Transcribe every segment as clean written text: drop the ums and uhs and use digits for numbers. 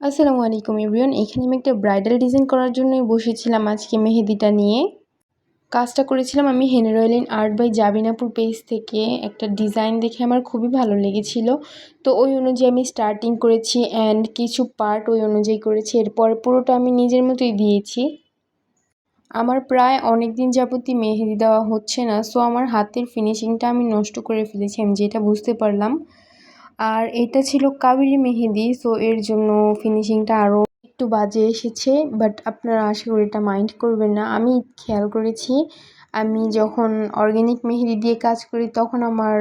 আসসালামু আলাইকুম এভরিওয়ান। এখানে আমি একটা ব্রাইডাল ডিজাইন করার জন্যই বসেছিলাম আজকে মেহেদিটা নিয়ে। কাজটা করেছিলাম আমি হেনারোয়েলিন আর্ট বাই জাবিনাপুর পেজ থেকে। একটা ডিজাইন দেখে আমার খুবই ভালো লেগেছিল, তো ওই অনুযায়ী আমি স্টার্টিং করেছি অ্যান্ড কিছু পার্ট ওই অনুযায়ী করেছি। এরপর পুরোটা আমি নিজের মতোই দিয়েছি। আমার প্রায় অনেক দিন যাবতই মেহেদি দেওয়া হচ্ছে না, সো আমার হাতের ফিনিশিংটা আমি নষ্ট করে ফেলেছি, আমি যেটা বুঝতে পারলাম। আর এটা ছিল কাবেরী মেহেদি, সো এর জন্য ফিনিশিংটা আরও একটু বাজে এসেছে, বাট আপনারা আশা করি এটা মাইন্ড করবেন না। আমি খেয়াল করেছি আমি যখন অর্গ্যানিক মেহেদি দিয়ে কাজ করি তখন আমার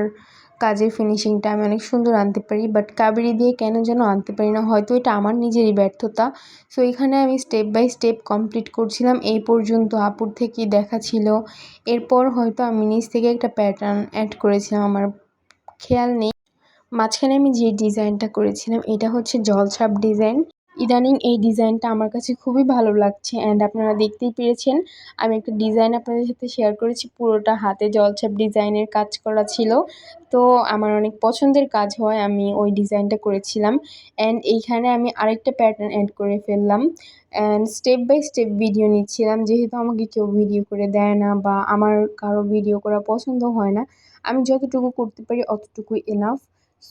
কাজের ফিনিশিংটা আমি অনেক সুন্দর আনতে পারি, বাট কাবেরী দিয়ে কেন যেন আনতে পারি না, হয়তো এটা আমার নিজেরই ব্যর্থতা। সো এখানে আমি স্টেপ বাই স্টেপ কমপ্লিট করছিলাম, এই পর্যন্ত আপুর থেকে দেখা ছিল। এরপর হয়তো আমি নিজ থেকে একটা প্যাটার্ন অ্যাড করেছিলাম, আমার খেয়াল নেই। মাঝখানে আমি যে ডিজাইনটা করেছিলাম এটা হচ্ছে জলছাপ ডিজাইন। ইদানিং এই ডিজাইনটা আমার কাছে খুবই ভালো লাগছে অ্যান্ড আপনারা দেখতেই পেরেছেন আমি একটা ডিজাইন আপনাদের সাথে শেয়ার করেছি, পুরোটা হাতে জলছাপ ডিজাইনের কাজ করা ছিল। তো আমার অনেক পছন্দের কাজ হয়, আমি ওই ডিজাইনটা করেছিলাম। অ্যান্ড এইখানে আমি আরেকটা প্যাটার্ন অ্যাড করে ফেললাম and step by step video নিচ্ছিলাম, যেহেতু আমাকে কেউ ভিডিও করে দেয় না বা আমার কারো ভিডিও করা পছন্দ হয় না। আমি যতটুকু করতে পারি অতটুকুই এনাফ।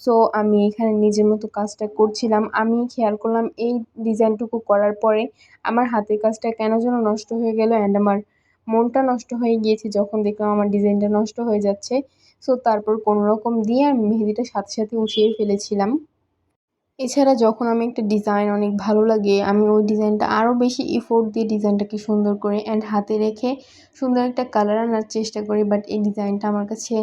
সো আমি এখানে নিজের মতো কাজটা করছিলাম। আমি খেয়াল করলাম এই ডিজাইনটুকু করার পরে আমার হাতের কাজটা কেন যেন নষ্ট হয়ে গেল অ্যান্ড আমার মনটা নষ্ট হয়ে গিয়েছে যখন দেখলাম আমার ডিজাইনটা নষ্ট হয়ে যাচ্ছে। সো তারপর কোনো রকম দিয়ে আমি মেহেদিটা সাথে সাথে উঠিয়ে ফেলেছিলাম। এছাড়া যখন আমি একটা ডিজাইন অনেক ভালো লাগে আমি ওই ডিজাইনটা আরও বেশি এফোর্ট দিয়ে ডিজাইনটাকে সুন্দর করে অ্যান্ড হাতে রেখে সুন্দর একটা কালার আনার চেষ্টা করি, বাট এই ডিজাইনটা আমার কাছে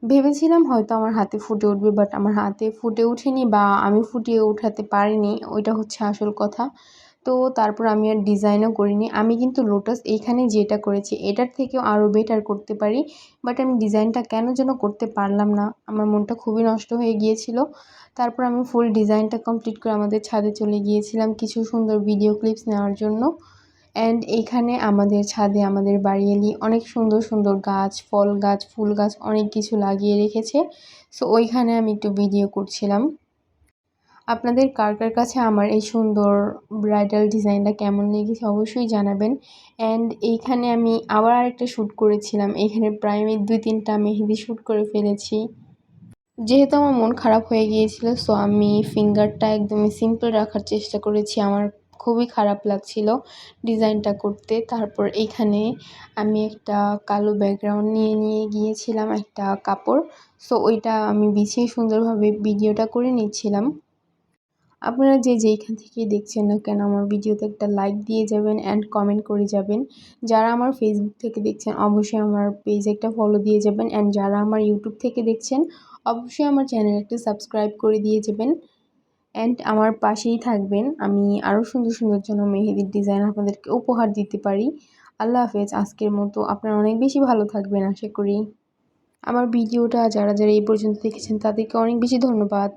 ভেবেছিলাম হয়তো আমার হাতে ফুটে উঠবে, বাট আমার হাতে ফুটে ওঠেনি বা আমি ফুটিয়ে উঠাতে পারিনি, ওইটা হচ্ছে আসল কথা। তো তারপর আমি আর ডিজাইনও করিনি। আমি কিন্তু লোটাস এইখানে যেটা করেছি এটার থেকেও আরও বেটার করতে পারি, বাট আমি ডিজাইনটা কেন যেন করতে পারলাম না, আমার মনটা খুবই নষ্ট হয়ে গিয়েছিল। তারপর আমি ফুল ডিজাইনটা কমপ্লিট করে আমাদের ছাদে চলে গিয়েছিলাম কিছু সুন্দর ভিডিও ক্লিপস নেওয়ার জন্য। অ্যান্ড এইখানে আমাদের ছাদে আমাদের বাড়িয়ালি অনেক সুন্দর সুন্দর গাছ, ফল গাছ, ফুল গাছ অনেক কিছু লাগিয়ে রেখেছে। সো ওইখানে আমি একটু ভিডিও করছিলাম। আপনাদের কার কার কাছে আমার এই সুন্দর ব্রাইডাল ডিজাইনটা কেমন লেগেছে অবশ্যই জানাবেন। অ্যান্ড এইখানে আমি আবার আরেকটা শ্যুট করেছিলাম, এখানে প্রায় আমি 2-3টা মেহেদি শ্যুট করে ফেলেছি। যেহেতু আমার মন খারাপ হয়ে গিয়েছিল, সো আমি ফিঙ্গারটা একদমই সিম্পল রাখার চেষ্টা করেছি, আমার খুবই খারাপ লাগছিল ডিজাইনটা করতে। তারপর এইখানে আমি একটা কালো ব্যাকগ্রাউন্ড নিয়ে গিয়েছিলাম একটা কাপড়, সো ওইটা আমি বিছিয়ে সুন্দরভাবে ভিডিওটা করে নিচ্ছিলাম। আপনারা যে যেইখান থেকেই দেখছেন না কেন আমার ভিডিওতে একটা লাইক দিয়ে যাবেন অ্যান্ড কমেন্ট করে যাবেন। যারা আমার ফেসবুক থেকে দেখছেন অবশ্যই আমার পেজে একটা ফলো দিয়ে যাবেন অ্যান্ড যারা আমার ইউটিউব থেকে দেখছেন অবশ্যই আমার চ্যানেল একটা সাবস্ক্রাইব করে দিয়ে যাবেন অ্যান্ড আমার পাশেই থাকবেন। আমি আরও সুন্দর সুন্দর যেন মেহেদির ডিজাইন আপনাদেরকে উপহার দিতে পারি। আল্লাহ হাফেজ। আজকের মতো আপনারা অনেক বেশি ভালো থাকবেন আশা করি। আমার ভিডিওটা যারা এই পর্যন্ত দেখেছেন তাদেরকে অনেক বেশি ধন্যবাদ।